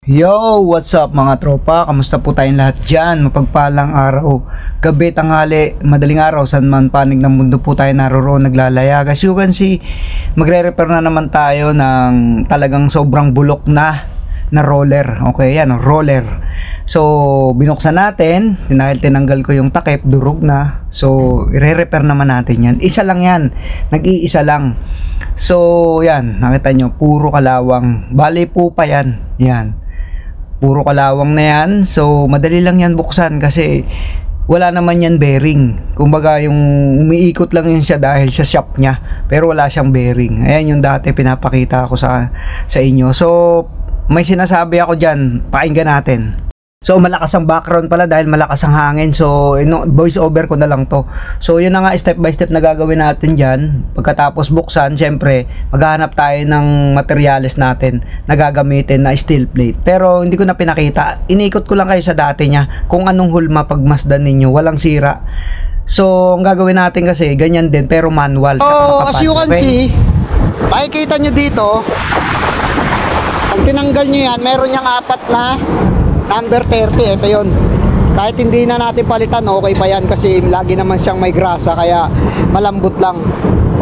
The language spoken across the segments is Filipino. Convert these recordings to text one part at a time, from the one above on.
Yo, what's up mga tropa? Kamusta po tayong lahat dyan? Mapagpalang araw, gabi, tanghali, madaling araw, saan man panig ng mundo po tayo naroroon naglalaya. As you can see, magre-repair na naman tayo ng talagang sobrang bulok na roller. Okay, yan, roller. So, binuksan natin, dahil tinanggal ko yung takip, durog na. So, i-repair naman natin yan. Isa lang yan, nag-iisa lang. So, yan, nakita nyo, puro kalawang. Bali po pa yan, yan. Puro kalawang na yan. So madali lang yan buksan kasi wala naman yan bearing. Kumbaga yung umiikot lang yun siya dahil sa shop niya, pero wala siyang bearing. Ayan yung dati pinapakita ko sa inyo. So may sinasabi ako dyan, pakinggan natin. So malakas ang background pala dahil malakas ang hangin. So voice over ko na lang to. So yun na nga, step by step na gagawin natin dyan. Pagkatapos buksan, syempre maghahanap tayo ng materials natin na gagamitin na steel plate. Pero hindi ko na pinakita, inikot ko lang kayo sa dati niya kung anong hulma pagmasdan ninyo, walang sira. So ang gagawin natin kasi ganyan din pero manual. So as you can see, makikita nyo dito, pag tinanggal nyo yan, meron niyang apat na number 30, ito yon. Kahit hindi na natin palitan, okay pa yan kasi lagi naman siyang may grasa, kaya malambot lang.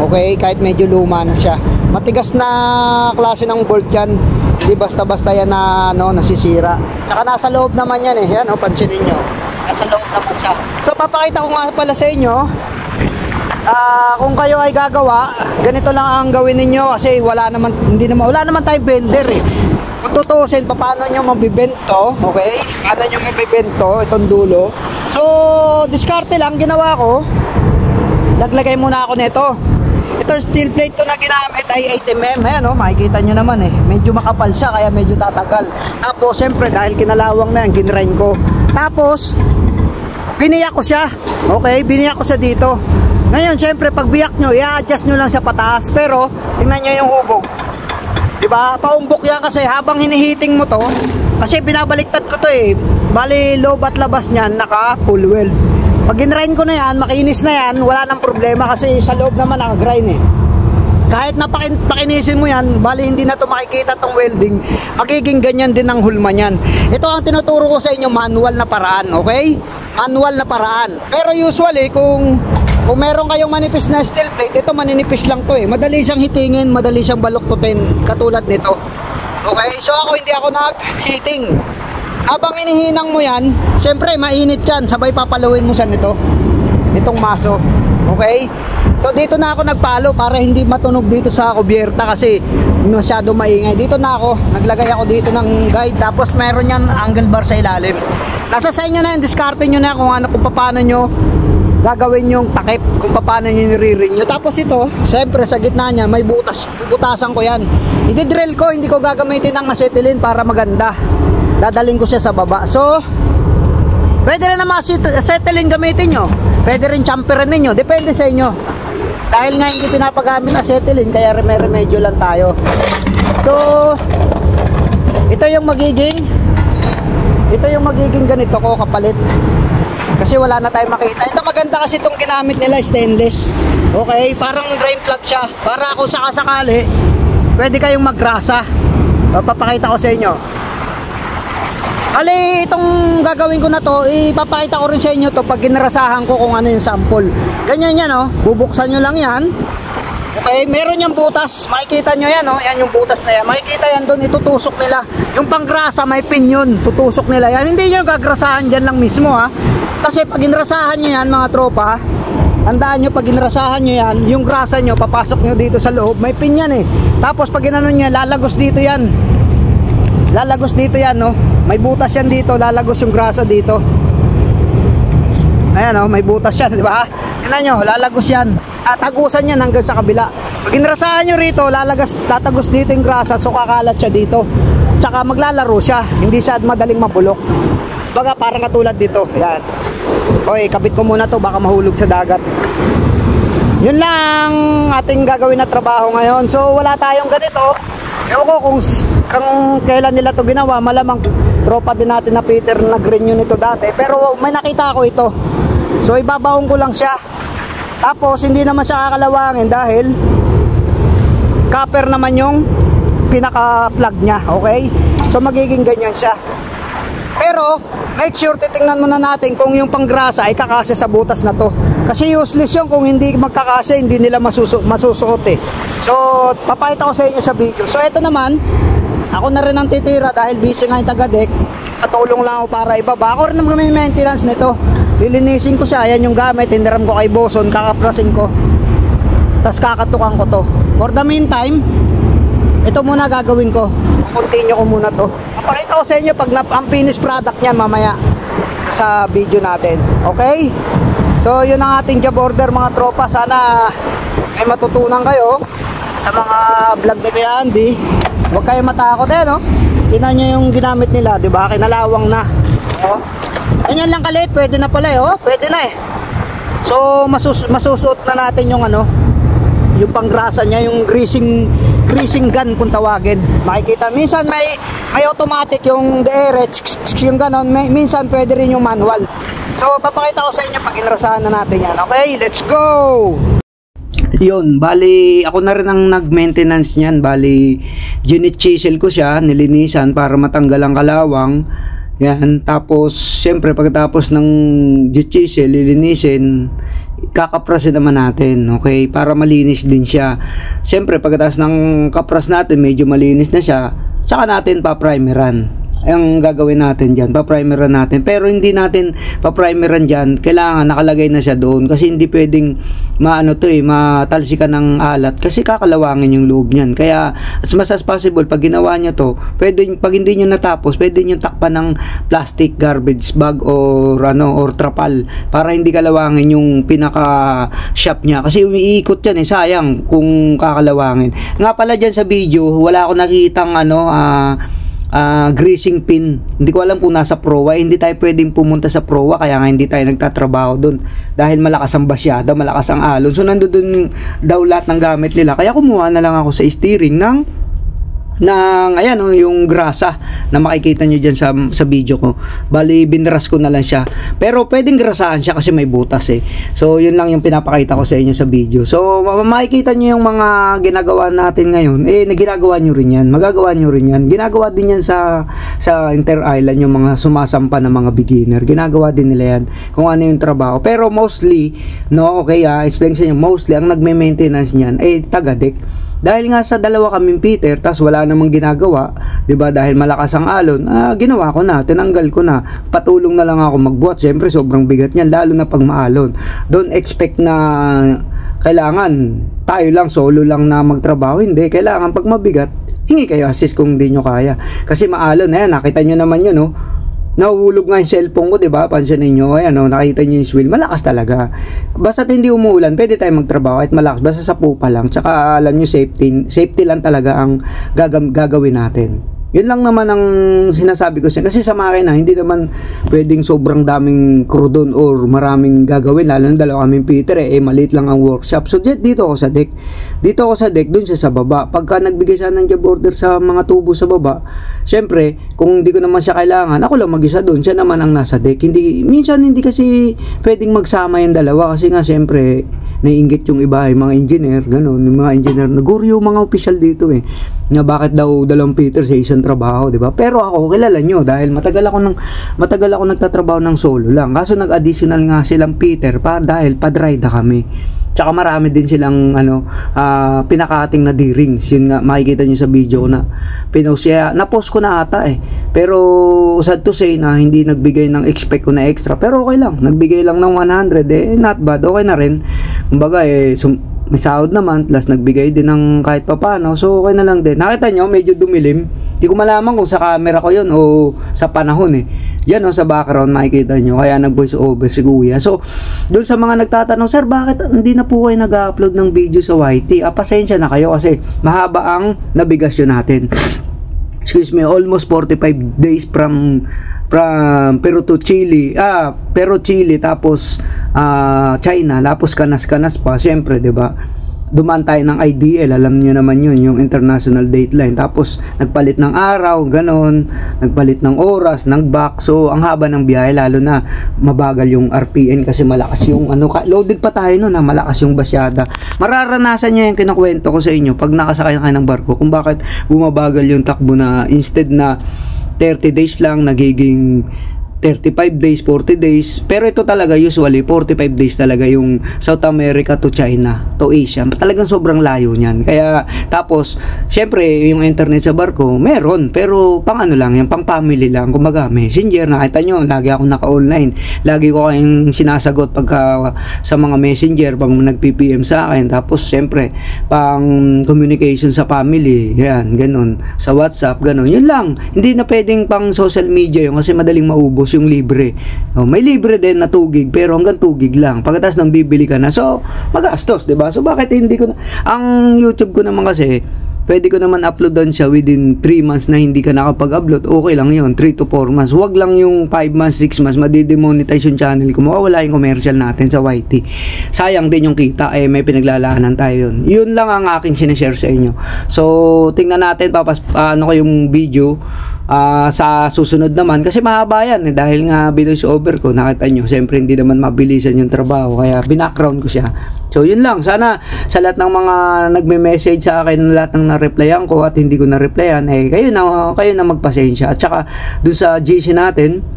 Okay, kahit medyo luma na siya. Matigas na klase ng bolt yan, hindi basta-basta yan na nasisira. Tsaka nasa loob naman yan eh, yan pansinin nyo, nasa loob naman siya. So papakita ko nga pala sa inyo, kung kayo ay gagawa, ganito lang ang gawin ninyo kasi wala naman tayong bender eh. Kung tutusin, paano nyo mabibento, okay? Paano nyo mabibento itong dulo? So, diskarte lang, ginawa ko. Naglagay muna ako nito. Ito steel plate to na ginamit ay 8mm. Ayan makikita nyo naman eh. Medyo makapal siya, kaya medyo tatagal. Tapos, siyempre, dahil kinalawang na yan, ginrain ko. Tapos, biniyak ko siya. Okay, biniyak ko siya dito. Ngayon, siyempre, pag biyak nyo, i-adjust nyo lang sa pataas. Pero, tingnan nyo yung hubog. Diba? Paumbok yan kasi habang hinihiting mo to, kasi binabaliktad ko to eh. Bali loob at labas niyan naka full weld. Pag ginrain ko na yan, makinis na yan, wala nang problema kasi sa loob naman naka-grind eh. Kahit napakinisin mo yan, bali hindi na to makikita tong welding, magiging ganyan din ang hulma niyan. Ito ang tinuturo ko sa inyo, manual na paraan, okay? Manual na paraan. Pero usually kung meron kayong manipis na steel plate, ito maninipis lang to eh. Madali siyang hitingin, madali siyang baluktutin, katulad nito. Okay, so hindi ako nag-heating. Habang inihinang mo yan, syempre mainit yan, sabay papalawin mo siya nito, itong maso. Okay, so dito na ako nagpalo para hindi matunog dito sa kubyerta kasi masyado maingay. Dito na ako, naglagay ako dito ng guide, tapos meron yan angle bar sa ilalim. Nasa sa inyo na yan, diskarte nyo na kung paano nyo gagawin yung takip, kung paano nyo nire-renew. Tapos ito, siyempre sa gitna niya may butas, bubutasan ko yan. I-drill ko, hindi ko gagamitin ng acetylene para maganda, dadaling ko siya sa baba. So pwede rin naman acetylene gamitin nyo, pwede rin chamferin ninyo, depende sa inyo. Dahil nga hindi pinapagamit acetylene, kaya remedyo lang tayo. So ito yung magiging ganito ko kapalit kasi wala na tayong makita. Ito maganda kasi itong ginamit nila, stainless. Okay, parang drain plug siya, para kung sakasakali pwede kayong maggrasa. Papakita ko sa inyo. Ali, itong gagawin ko na to, ipapakita ko rin sa inyo to pag ginarasahan ko kung ano yung sample. Ganyan yan bubuksan nyo lang yan. Okay, meron yung butas, makikita nyo yan yan yung butas na yan, makikita yan doon, itutusok nila. Yung panggrasa may pin yun, tutusok nila yan. Hindi nyo gagrasahan dyan lang mismo kasi pag ginrasahan nyo yan mga tropa, tandaan nyo, pag ginrasahan nyo yan, yung grasa nyo papasok nyo dito sa loob, may pin yan tapos pag ginano nyo, lalagos dito yan, may butas yan dito, lalagos yung grasa dito. Ayan may butas yan, diba? Tingnan nyo, lalagos yan at tagusan yan hanggang sa kabila. Pag ginrasahan nyo rito, tatagos dito yung grasa, so kakalat siya dito, tsaka maglalaro siya, hindi siya madaling mabulok. Baga parang katulad dito, yan. Okay, kabit ko muna to, baka mahulog sa dagat. Yun lang ating gagawin na trabaho ngayon. So wala tayong ganito. Ewan ko kung kailan nila to ginawa, malamang tropa din natin na Peter nag-renew nito dati, pero may nakita ako ito. So ibabaon ko lang siya. Tapos hindi naman siya kakalawangin dahil copper naman yung pinaka plug nya. Okay, so So magiging ganyan siya. Pero make sure titingnan muna natin kung yung panggrasa ay kakasya sa butas na to. Kasi useless yun kung hindi magkakasya, hindi nila masusuot eh. So papakita ko sa inyo sa video. So ito naman, ako na rin ang titira dahil busy nga yung taga-deck. Katulong lang ako para ibaba. Ako rin naman may maintenance nito. Lilinisin ko siya. Ayan yung gamit, hiniram ko kay Boson, kakaprasin ko, tapos kakatukan ko to. For the meantime, ito muna gagawin ko. Continue ko muna to. Papakita ko sa inyo pag ang finished product niyan mamaya sa video natin. Okay? So yun ang ating job order mga tropa. Sana may matutunan kayo sa mga vlog ni Kuya Andy. Huwag kayo matakot no? Tingnan nyo yung ginamit nila, di ba? Kinalawang na. Oh. Ganyan lang kalit, pwede na pala oh, pwede na So masusuot na natin yung yung panggrasa niya, yung greasing gun kung tawagin. Makikita minsan may automatic yung DR, yung ganon, minsan pwede rin yung manual. So papakita ko sa inyo pag inrasahan na natin yan. Okay, let's go. Yun, bali ako na rin ang nag-maintenance niyan. Bali unit chisel ko siya, nilinisan para matanggal ang kalawang. Yan, tapos siyempre pagkatapos ng chisel lilinisin, kakaprasin naman natin, okay, para malinis din siya. Siyempre pagkatapos ng kapras natin, medyo malinis na siya, saka natin pa-primeran. Ang gagawin natin dyan, pa-primeran natin. Pero hindi natin pa-primeran dyan, kailangan nakalagay na siya doon. Kasi hindi pwedeng matalsikan ng alat. Kasi kakalawangin yung loob niyan. Kaya as much as possible, pag ginawa nyo to, pwede, pag hindi nyo natapos, pwede nyo takpan ng plastic garbage bag or trapal. Para hindi kalawangin yung pinaka-shop niya. Kasi umiikot yan sayang kung kakalawangin. Nga pala dyan sa video, wala ako nakitang greasing pin. Hindi ko alam kung nasa proa. Hindi tayo pwedeng pumunta sa proa, kaya nga hindi tayo nagtatrabaho doon dahil malakas ang basyada, malakas ang alon. So nandoon daw lahat ng gamit nila, kaya kumuha na lang ako sa steering ng ayan yung grasa na makikita nyo dyan sa video ko. Bali binras ko na lang siya, pero pwedeng grasahan siya kasi may butas So yun lang yung pinapakita ko sa inyo sa video. So makikita nyo yung mga ginagawa natin ngayon, ginagawa nyo rin yan, magagawa nyo rin yan. Ginagawa din yan sa Inter Island, yung mga sumasampa na mga beginner, ginagawa din nila yan kung ano yung trabaho. Pero mostly explain sa inyo, mostly ang nagme-maintenance niyan taga-deck. Dahil nga sa dalawa kaming Peter, tas wala namang ginagawa, 'di ba? Dahil malakas ang alon, ginawa ko na, tinanggal ko na. Patulong na lang ako magbuhat. Siyempre, sobrang bigat niyan lalo na pag maalon. Don't expect na kailangan tayo lang solo lang na magtrabaho. Hindi, kailangan pag mabigat, hingi kayo assist kung hindi nyo kaya. Kasi maalon, nakita nyo naman yun, Nahuhulog nga yung cellphone ko, diba? Pansin ninyo, nakita nyo yung wheel, malakas talaga. Basta hindi umuulan, pwede tayo magtrabaho at malakas, basta sa pupa lang. Tsaka alam nyo, safety lang talaga ang gagawin natin. Yun lang naman ang sinasabi ko siya. Kasi sa makina, hindi naman pwedeng sobrang daming crew doon or maraming gagawin. Lalo na dalawa kaming Peter maliit lang ang workshop. So dito ako sa deck. Dito ako sa deck, doon siya sa baba. Pagka nagbigay siya ng job order sa mga tubo sa baba, syempre, kung hindi ko naman siya kailangan, ako lang mag-isa doon. Siya naman ang nasa deck. Minsan hindi kasi pwedeng magsama yung dalawa. Kasi nga syempre, naiinggit yung iba mga engineer, gano'n, yung mga engineer, naguryo mga official dito na bakit daw dalawang Peter sa isang trabaho, di ba? Pero ako, kilala nyo, dahil matagal ako nagtatrabaho ng solo lang. Kaso nag-additional nga silang Peter dahil pa-ride kami. Tsaka marami din silang pinakating na D-rings. Yun nga, makikita nyo sa video ko na na-post ko na ata Pero sad to say na hindi nagbigay ng expect ko na extra. Pero okay lang, nagbigay lang ng 100 not bad, okay na rin. Kumbaga may sahod naman, plus nagbigay din ng kahit papano, so okay na lang din. Nakita nyo, medyo dumilim. Hindi ko malaman kung sa camera ko yun o sa panahon Yan sa background makikita nyo, kaya nag-voice over si Kuya. So, doon sa mga nagtatanong, sir, bakit hindi na po kayo nag-upload ng video sa YT? Pasensya na kayo kasi mahaba ang nabigasyon natin. Excuse me, almost 45 days from Peru to Chile, Chile tapos China, tapos kanas pa, syempre, 'di ba? dumaan tayo ng IDL, alam niyo naman yun, yung International Dateline. Tapos nagpalit ng araw, ganon, nagpalit ng oras, ng back. So ang haba ng biyahe, lalo na mabagal yung RPN kasi malakas yung loaded pa tayo noon, malakas yung basyada. Mararanasan niyo yung kinukwento ko sa inyo pag nakasakay na kayo ng barko, kung bakit bumabagal yung takbo, na instead na 30 days lang nagiging 35 days, 40 days. Pero ito talaga usually 45 days talaga yung South America to China to Asia. Talagang sobrang layo niyan. Kaya tapos syempre yung internet sa barko meron, pero pang lang yan, pang family lang. Kumbaga messenger, nakita nyo lagi ako naka-online, lagi ko kayong sinasagot pagka sa mga messenger pag nag-PPM sa akin. Tapos syempre pang communication sa family, yan, ganun, sa WhatsApp, ganun, yun lang. Hindi na pwedeng pang social media yun kasi madaling maubos yung libre. May libre din na 2 gig pero hanggang 2 gig lang. Pagkatapos nang bibili ka na, so magastos, 'di ba? So bakit hindi ko na, ang YouTube ko naman kasi pwede ko naman uploadan siya within 3 months na hindi ka nakapag-upload. Okay lang yun, 3 to 4 months. Huwag lang yung 5 months, 6 months, madidemonetize yung channel ko. Mawawala yung commercial natin sa YT. Sayang din yung kita, may pinaglalaanan tayo yun. Yun lang ang aking sinashare sa inyo. So, tingnan natin, ko yung video sa susunod naman. Kasi mahaba yan, dahil nga voice over ko, nakita nyo, siyempre hindi naman mabilisan yung trabaho. Kaya binackground ko siya. So, yun lang. Sana sa lahat ng mga nagme-message sa akin, lahat ng na-replyan ko at hindi ko na-replyan, kayo na magpasensya. At saka doon sa GC natin,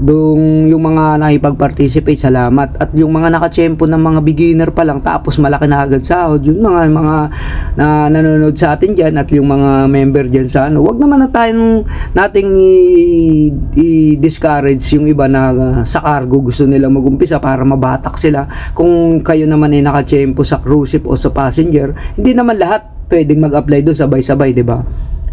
doon yung mga nakipag-participate, salamat. At yung mga nakachempo ng mga beginner pa lang tapos malaki na agad sahod, yung mga na nanonood sa atin dyan at yung mga member dyan sa wag naman nating i-discourage yung iba na sa cargo gusto nila mag-umpisa para mabatak sila. Kung kayo naman ay nakachempo sa cruise ship o sa passenger, hindi naman lahat pwedeng mag-apply doon sabay-sabay, 'di ba?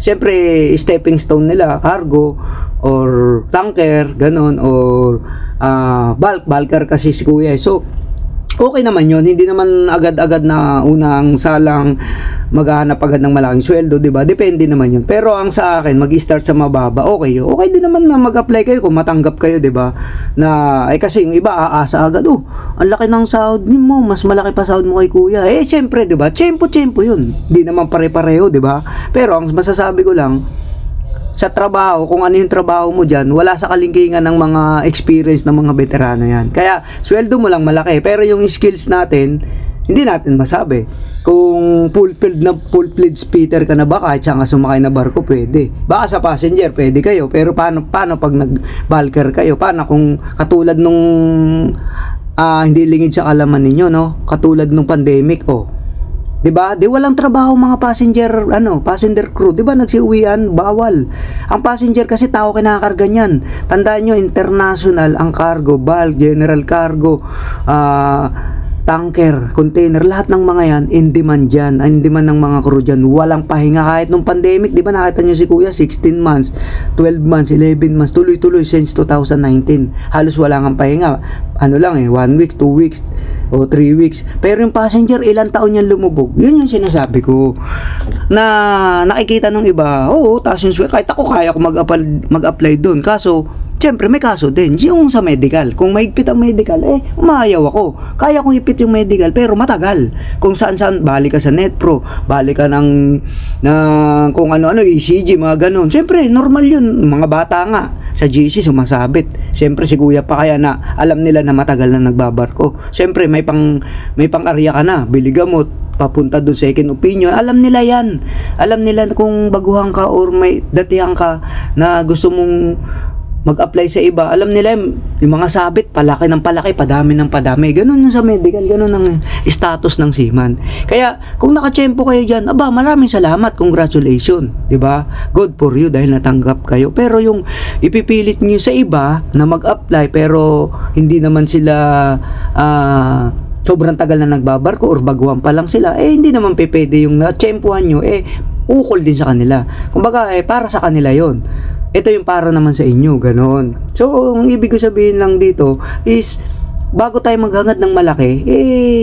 Siyempre, stepping stone nila, cargo or tanker, ganon, or bulker kasi si Kuya. So, okay naman yun. Hindi naman agad-agad na unang salang maghahanap agad ng malaking sweldo, diba? Depende naman yun. Pero ang sa akin, mag-start sa mababa, okay. Okay din naman na mag-apply kayo kung matanggap kayo, diba? Na, kasi yung iba, aasa agad, ang laki ng sahod mo, mas malaki pa sahod mo kay Kuya. Siyempre, diba? Tiyempo yun. Hindi naman pare-pareho, diba? Pero ang masasabi ko lang, sa trabaho, kung ano yung trabaho mo dyan, wala sa kalingkingan ng mga experience ng mga veterano yan. Kaya, sweldo mo lang malaki. Pero yung skills natin, hindi natin masabi. Kung full-fledged speeder ka na ba, kahit saan ka sumakay na barko, pwede. Baka sa passenger, pwede kayo. Pero paano pag nag-bulker kayo? Paano kung katulad nung hindi lingid sa kalaman ninyo, no? Katulad nung pandemic, 'di ba? Di walang trabaho mga passenger crew. 'Di ba nagsiuwian, bawal. Ang passenger kasi tao kinakarga niyan. Tandaan niyo, international ang cargo, bulk, general cargo, tanker, container, lahat ng mga yan in demand dyan, in demand ng mga crew dyan. Walang pahinga kahit nung pandemic. Di ba nakita nyo si Kuya, 16 months, 12 months, 11 months, tuloy-tuloy since 2019. Halos wala nga pahinga. 1 week, 2 weeks, o 3 weeks. Pero yung passenger, ilang taon yan lumubog. Yun yung sinasabi ko. Na nakikita ng iba, taas yung sweldo. Kahit ako, kaya ko mag-apply doon. Kaso, siyempre may kaso din. Yung sa medical, kung mahigpit ang medical, umayaw ako. Kaya kong ipit yung medical, pero matagal. Kung saan-saan, balik ka sa NetPro, balik ka ng kung ano-ano, ECG, mga ganun. Siyempre, normal yun. Mga bata nga, sa GC sumasabit. Siyempre, si Kuya pa kaya na alam nila na matagal na nagbabarko. Siyempre, may pang-arya ka na, bili gamot, papunta doon second opinion. Alam nila yan. Alam nila kung baguhan ka or may datihan ka na gusto mong mag-apply sa iba, alam nila yung mga sabit, palaki ng palaki, padami ng padami. Ganun sa medical, ganun ang status ng seaman. Kaya, kung nakachempo kayo dyan, maraming salamat, congratulations, diba? Good for you dahil natanggap kayo. Pero yung ipipilit nyo sa iba na mag-apply, pero hindi naman sila sobrang tagal na nagbabarko or baguhan pa lang sila, hindi naman pwede yung natsempuhan nyo, ukol din sa kanila. Kumbaga, para sa kanila yon. Ito yung para naman sa inyo, ganon. So, ang ibig ko sabihin lang dito is, bago tayo maghangad ng malaki,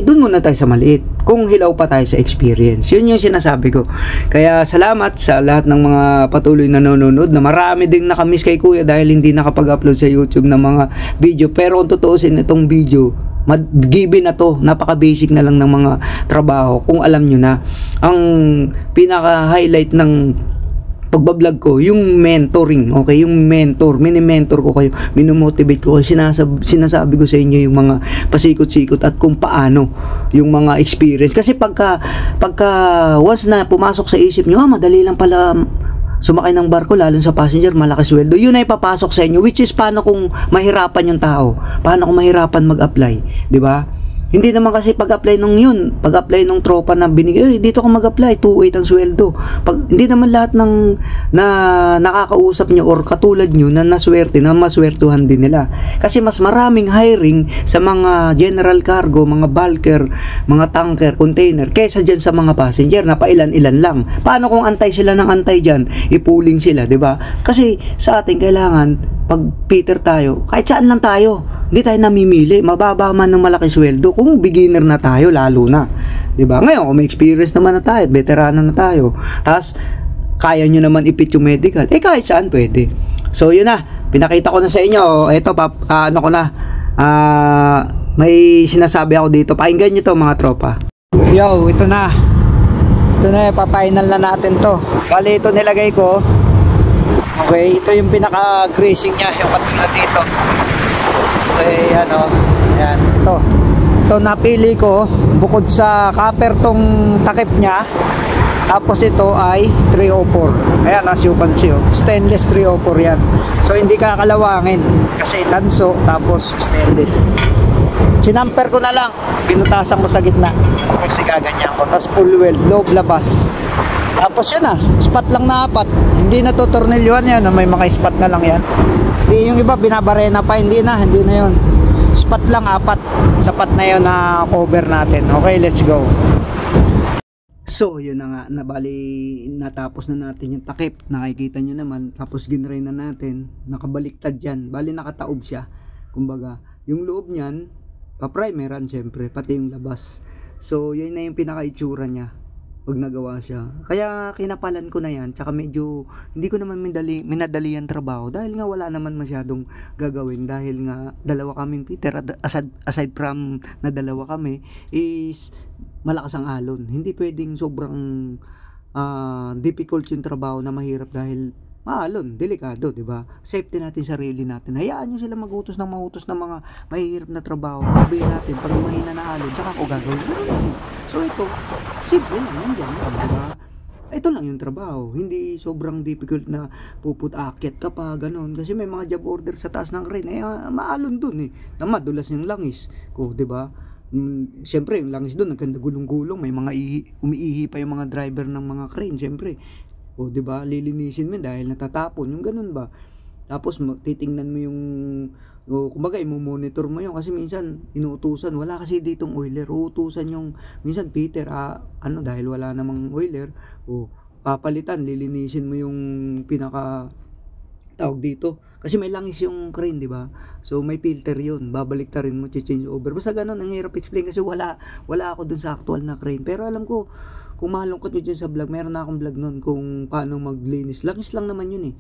dun muna tayo sa maliit. Kung hilaw pa tayo sa experience. Yun yung sinasabi ko. Kaya salamat sa lahat ng mga patuloy na nanonood, na marami ding nakamiss kay Kuya dahil hindi nakapag-upload sa YouTube ng mga video. Pero kung tutuusin itong video, given na to, napaka-basic na lang ng mga trabaho kung alam nyo na. Ang pinaka-highlight ng pagbablog ko, yung mentoring, okay? Yung mini-mentor ko kayo, minomotivate ko kayo, sinasabi ko sa inyo yung mga pasikot-sikot at kung paano yung mga experience. Kasi pagka once na pumasok sa isip nyo, madali lang pala sumakay ng barko, lalo sa passenger, malaki sweldo, yun ay papasok sa inyo, which is paano kung mahirapan yung tao, paano kung mahirapan mag-apply, di ba? Hindi naman kasi pag-apply pag-apply nung tropa na binigay, dito ka mag-apply, 2.8 ang sweldo. Hindi naman lahat ng nakakausap nyo or katulad nyo na naswerte, na maswertuhan din nila. Kasi mas maraming hiring sa mga general cargo, mga bulker, mga tanker, container, kaysa dyan sa mga passenger na pailan-ilan lang. Paano kung antay sila ng antay dyan? Ipuling sila, di ba? Kasi sa atin kailangan, pag Peter tayo, kahit saan lang tayo, hindi tayo namimili, mababa man ng malaki sweldo kung beginner na tayo, lalo na, 'di ba? Ngayon kung may experience naman na tayo, veterano na tayo, tapos kaya nyo naman ipit yung medical, kahit saan pwede. So yun na, pinakita ko na sa inyo. Ito may sinasabi ako dito, pakinggan nyo to mga tropa. Yo, ito na, papainal na natin to. Bali ito nilagay ko. Okay, ito yung pinaka-grazing niya, yung katulad dito. Okay, ayan, ito napili ko, bukod sa copper tong takip niya, tapos ito ay 304. Ayan, as you can see, stainless 304 yan. So hindi kakalawangin kasi tanso, tapos stainless. Sinamper ko na lang, pinutasan ko sa gitna, tapos igaganyan ko, tapos full weld, loob labas. Tapos yun spot lang na 4. Hindi na to tornilyohan yan, may mga spot na lang yan. Hindi, yung iba binabarena pa, hindi na yun. Spot lang 4. Sapat na yun na cover natin. Okay, let's go. So yun na nga, nabali natapos na natin yung takip. Nakikita nyo naman, tapos ginray na natin. Nakabaliktad yan, bali nakataob siya. Kumbaga, yung loob nyan pa-primeran syempre, pati yung labas. So yun na yung pinaka-itsura nya pag nagawa siya. Kaya kinapalan ko na yan, tsaka medyo hindi ko naman minadali ang trabaho dahil nga wala naman masyadong gagawin, dahil nga dalawa kaming Peter, aside from na dalawa kami is malakas ang alon. Hindi pwedeng sobrang difficult yung trabaho na mahirap dahil maalon, delikado, di ba? Safety natin, sarili natin. Hayaan nyo sila magutos ng mga mahihirap na trabaho. Sabihin natin, pag mahina na alon, tsaka ako gagawin. So ito, simple lang, nandiyan lang, di ba? Ito lang yung trabaho. Hindi sobrang difficult na akyat ka pa, ganun. Kasi may mga job order sa taas ng crane. Maalon dun na madulas yung langis ko, di ba? Siyempre, yung langis dun, nagkanda gulong-gulong. May mga umiihi pa yung mga driver ng mga crane, siyempre. O, di ba? Lilinisin mo dahil natatapon, yung ganun ba? Tapos titingnan mo yung kumbaga i-monitor mo yun kasi minsan inuutusan, wala kasi ditong oiler, uutusan yung minsan Peter dahil wala namang oiler, papalitan, lilinisin mo yung pinaka tawag dito kasi may langis yung crane, di ba? So may filter yun, babaliktarin mo, change over, basta ganun, ang hirap explain kasi wala ako dun sa actual na crane. Pero alam ko, kung malungkot nyo dyan sa vlog, meron na akong vlog nun kung paano maglinis. Langis lang naman yun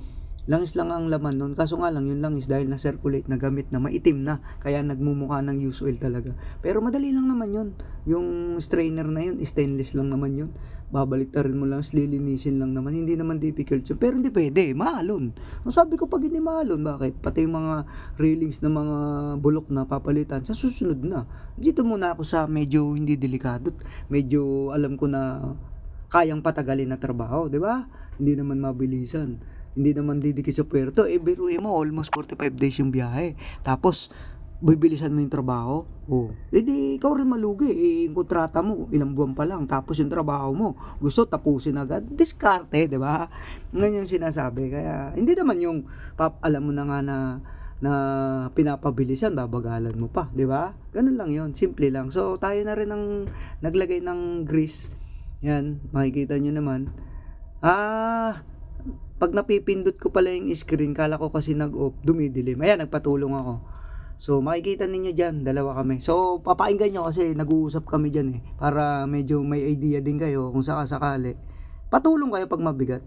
langis lang ang laman nun, kaso nga lang yung langis dahil na-circulate na gamit na maitim na, kaya nagmumukha ng use oil talaga. Pero madali lang naman yun, yung strainer na yun, stainless lang naman yun, babaliktarin mo lang, lilinisin lang naman, hindi naman difficult yun. Pero hindi pwede, maalon. Sabi ko, pag hindi maalon, bakit? Pati yung mga railings na mga bulok na papalitan, sa susunod na. Dito muna ako sa medyo hindi delikado, medyo alam ko na kayang patagalin na trabaho, di ba? Hindi naman mabilisan, hindi naman didikit sa puerto. Biruin mo, almost 45 days yung biyahe. Tapos, bibilisan mo yung trabaho. Edi, ikaw rin malugi. Yung kontrata mo, ilang buwan pa lang. Tapos yung trabaho mo, gusto tapusin agad. Diskarte, di ba? Ngayon yung sinasabi. Kaya, hindi naman yung, alam mo na nga na pinapabilisan, babagalan mo pa, di ba? Ganun lang yun, simple lang. So, tayo na rin ang naglagay ng grease. Yan, makikita nyo naman. Pag napipindot ko pala yung screen, kala ko kasi nag-off, dumidilim. Ayan, nagpatulong ako. So, makikita ninyo dyan, dalawa kami. So, papakinggan nyo kasi nag-uusap kami dyan para medyo may idea din kayo kung sakasakali. Patulong kayo pag mabigat.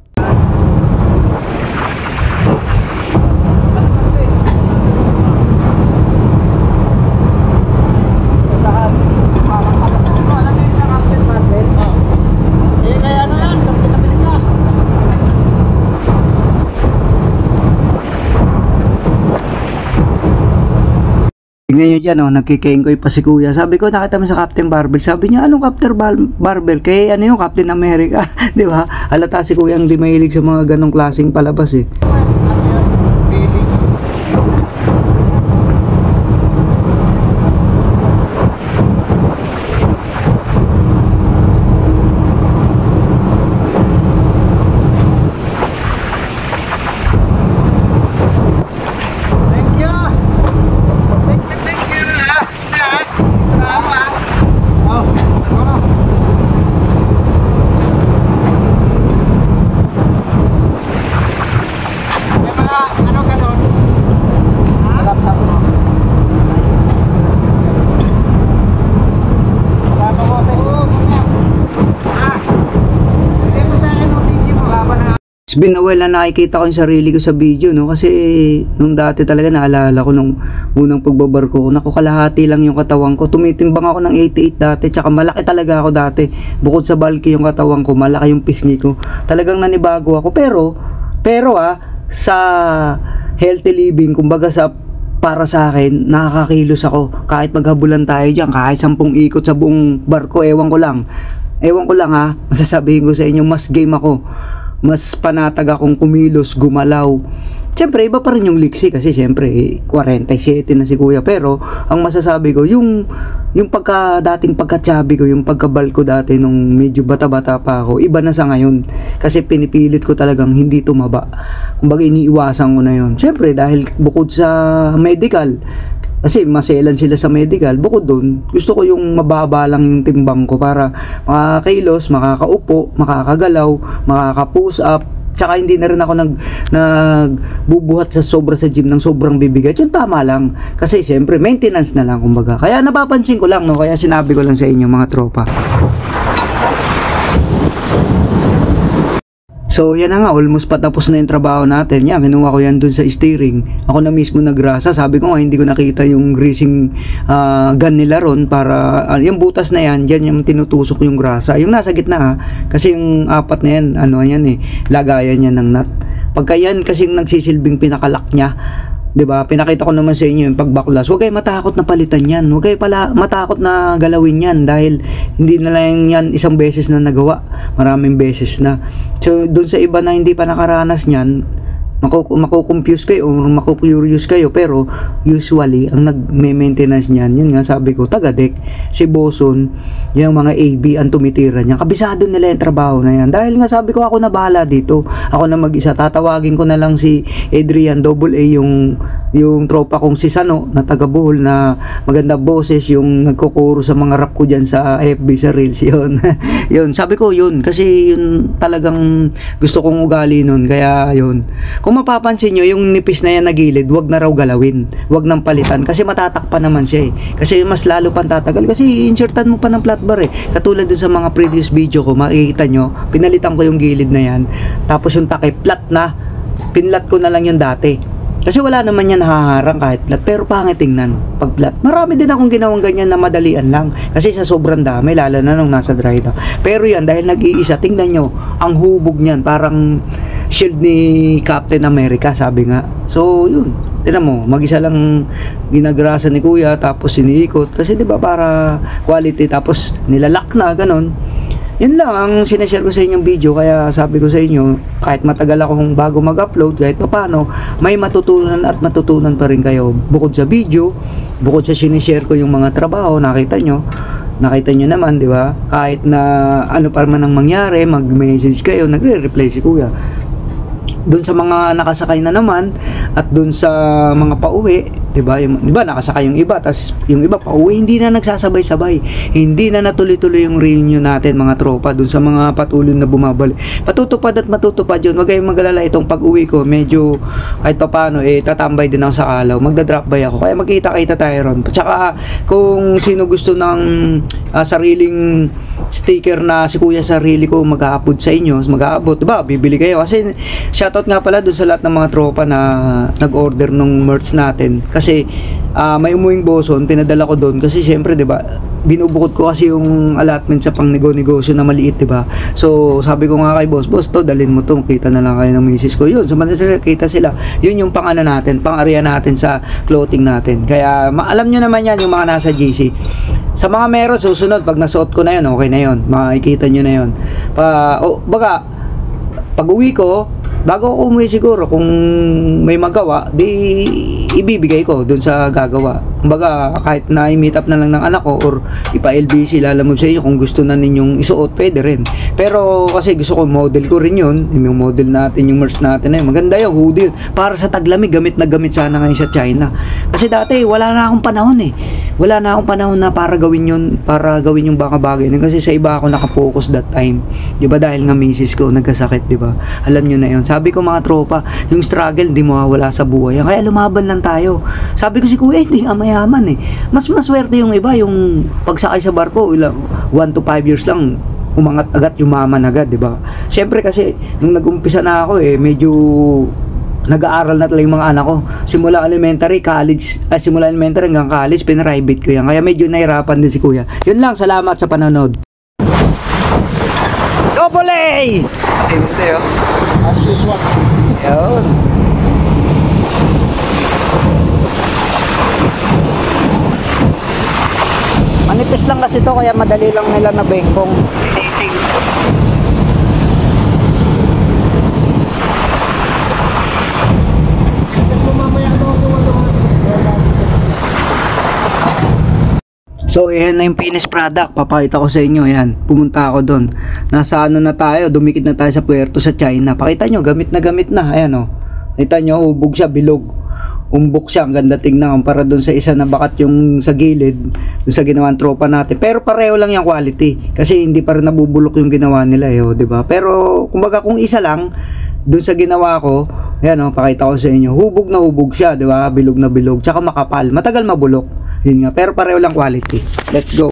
Tingnan nyo dyan, oh, nagkikengkoy pa si kuya. Sabi ko, nakita mo sa Captain Barbell. Sabi niya, anong Captain Barbell? Kaya ano yung Captain America? Di ba? Halata si kuya hindi mahilig sa mga ganong klaseng palabas eh. It's been a while na nakikita ko yung sarili ko sa video, no? Kasi nung dati talaga naalala ko nung unang pagbabarko ko, naku, kalahati lang yung katawan ko. Tumitimbang ako ng 88 dati, tsaka malaki talaga ako dati. Bukod sa bulky yung katawan ko, malaki yung pisngi ko. Talagang nanibago ako. Pero sa healthy living, kumbaga para sa akin, nakakakilos ako. Kahit maghabulan tayo dyan, kahit 10 ikot sa buong barko, ewan ko lang ha, masasabihin ko sa inyo, mas game ako. Mas panatag akong kumilos, gumalaw. Siyempre, iba pa rin yung liksi kasi siyempre, 47 na si kuya. Pero, ang masasabi ko, yung dating pagkatsabi ko, yung pagkabal ko dati nung medyo bata-bata pa ako, iba na sa ngayon. Kasi pinipilit ko talagang hindi tumaba. Kumbaga, iniiwasan ko na yun. Siyempre, dahil bukod sa medical, kasi maselan sila sa medical, bukod doon, gusto ko yung mababa lang yung timbang ko para makakakilos, makakaupo, makakagalaw, makaka-push up, tsaka hindi na rin ako nagbubuhat sa sobra sa gym ng sobrang bibigat. Yung tama lang. Kasi siyempre, maintenance na lang kumbaga. Kaya napapansin ko lang, no? Kaya sinabi ko lang sa inyo mga tropa. So yan na nga, almost patapos na yung trabaho natin. Yan, kinuha ko yan dun sa steering. Ako na mismo nagrasa. Sabi ko nga, hindi ko nakita yung greasing gun nila ron para, yung butas na yan, dyan yung tinutusok yung grasa. Yung nasa gitna ha, kasi yung apat na yan, ano yan eh, lagayan yan ng nut. Pagka yan kasi yung nagsisilbing pinakalak niya, 'di ba? Pinakita ko naman sa inyo yung pagbaklas. Huwag kayo matakot na palitan 'yan. Huwag kayo pala matakot na galawin 'yan dahil hindi na lang 'yan isang beses na nagawa. Maraming beses na. So, doon sa iba na hindi pa nakaranas niyan, mako-confuse kayo o mako-curious kayo, pero usually ang nagme-maintenance niyan, yun nga sabi ko, taga-deck, si Boson, yung mga AB ang tumitira niya, kabisado nila yung trabaho na yan, dahil nga sabi ko, ako na bahala dito, ako na mag-isa, tatawagin ko na lang si Adrian AA, yung tropa kong si Sano na taga Bohol na maganda boses, yung nagkukuro sa mga rap ko dyan sa FB, sa Reels, yun yun, sabi ko yun, kasi yun talagang gusto kong ugali nun, kaya yun. Kung mapapansin nyo, yung nipis na yan na gilid, wag na raw galawin, wag nang palitan, kasi matatakpan naman siya eh, kasi mas lalo pang tatagal, kasi insertan mo pa ng flat bar eh, katulad dun sa mga previous video ko, makikita nyo, pinalitan ko yung gilid na yan, tapos yung takip, flat na, pinlat ko na lang yung dati, kasi wala naman yan haharang kahit flat, pero pangit tingnan pag flat. Marami din akong ginawang ganyan na madalian lang, kasi sa sobrang dami, lalo na nung nasa dry dock, pero yan, dahil nag-iisa, tingnan nyo, ang hubog niyan, parang shield ni Captain America, sabi nga. So yun, tingnan mo, mag-isa lang ginagrasa ni kuya, tapos iniikot, kasi di ba para quality, tapos nilalak na, ganon. Yun lang ang sinashare ko sa inyong video, kaya sabi ko sa inyo, kahit matagal akong bago mag-upload, kahit paano, may matutunan at matutunan pa rin kayo. Bukod sa video, bukod sa sinishare ko yung mga trabaho, nakita nyo naman, di ba? Kahit na ano pa man ang mangyari, mag-message kayo, nagre-reply si kuya. Doon sa mga nakasakay na naman at doon sa mga pauwi, 'di ba? Di ba nakasakay yung iba, tapos yung iba pauwi, hindi na nagsasabay-sabay. Hindi na natuloy-tuloy yung reunion natin, mga tropa, doon sa mga patuloy na bumabalik. Patutupad at matutupad 'yun. Huwag kayong magalala, itong pag-uwi ko, medyo kahit papaano tatambay din ako sa Alaw. Magda-drop by ako. Kaya magkita-kita tayo ron. Tsaka kung sino gusto ng sariling sticker na si Kuya Sarili ko mag-a-upload sa inyo, mag-aabot, 'di ba? Bibili kayo kasi shoutout nga pala doon sa lahat ng mga tropa na nag-order nung merch natin, kasi may umuwing boson, pinadala ko doon kasi syempre 'di ba, binubukod ko kasi yung allotment sa pang-negosyo na maliit, 'di ba? So, sabi ko nga kay boss, to dalhin mo to, kita na lang kayo ng misis ko. Yun, sila kita sila. Yun yung pang-ano natin, pang-area natin sa clothing natin. Kaya alam nyo naman yan yung mga nasa GC. Sa mga meron susunod, pag nasuot ko na yun, okay na yun. Makikita nyo na yun. Baga, pag uwi ko, bago ako umuwi siguro, kung may magawa, di ibibigay ko dun sa gagawa. Kumbaga, kahit na i-meet up na lang ng anak ko or ipa-LBC, lalamove sa inyo kung gusto na ninyong isuot, pwede rin. Pero kasi gusto ko, model ko rin yun. Yung model natin, yung merch natin na yun. Maganda yung hoodie yun. Para sa taglamig, gamit na gamit sana ngayon sa China. Kasi dati, wala na akong panahon eh. Wala na akong panahon na para gawin yun, para gawin yung baka bagay. Kasi sa iba ako nakafocus that time. Diba dahil nga misis ko nagkasakit, diba? Alam nyo na yun. Sabi ko mga tropa, yung struggle hindi mawawala sa buhay. Kaya lumaban lang tayo. Sabi ko si kuya, hindi nga mayaman eh. Mas maswerte yung iba, yung pagsakay sa barko, 1 to 5 years lang, umangat agad, yumaman agad, diba? Siyempre kasi, nung nag-umpisa na ako medyo nag-aaral na talaga yung mga anak ko. Simula elementary, college, simula elementary hanggang college, pinrivate ko yan. Kaya medyo nahirapan din si kuya. Yun lang, salamat sa panonood. Double A! Hindi As usual. Yun. Manipis lang kasi to, kaya madali lang nila na bengkong. So, ayan na yung finished product. Papakita ko sa inyo. Ayan, pumunta ako doon. Nasa ano na tayo, dumikit na tayo sa puerto sa China. Pakita nyo, gamit na gamit na. Ayan o. Kita nyo, ubog siya, bilog. Umbok siya, ang ganda tingnan. Para doon sa isa na bakat yung sa gilid, doon sa ginawang tropa natin. Pero pareho lang yung quality. Kasi hindi pa rin nabubulok yung ginawa nila. Diba? Pero, kumbaga kung isa lang, doon sa ginawa ko, ayan o, pakita ko sa inyo. Hubog na hubog siya, diba? Bilog na bilog. Tsaka makapal. Matagal mabulok. Yun nga, pero pareho lang quality. Let's go.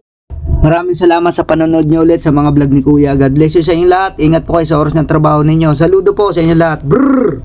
Maraming salamat sa panonood nyo ulit sa mga vlog ni Kuya. God bless you sa inyo lahat. Ingat po kayo sa oras ng trabaho ninyo. Saludo po sa inyo lahat. Brrr!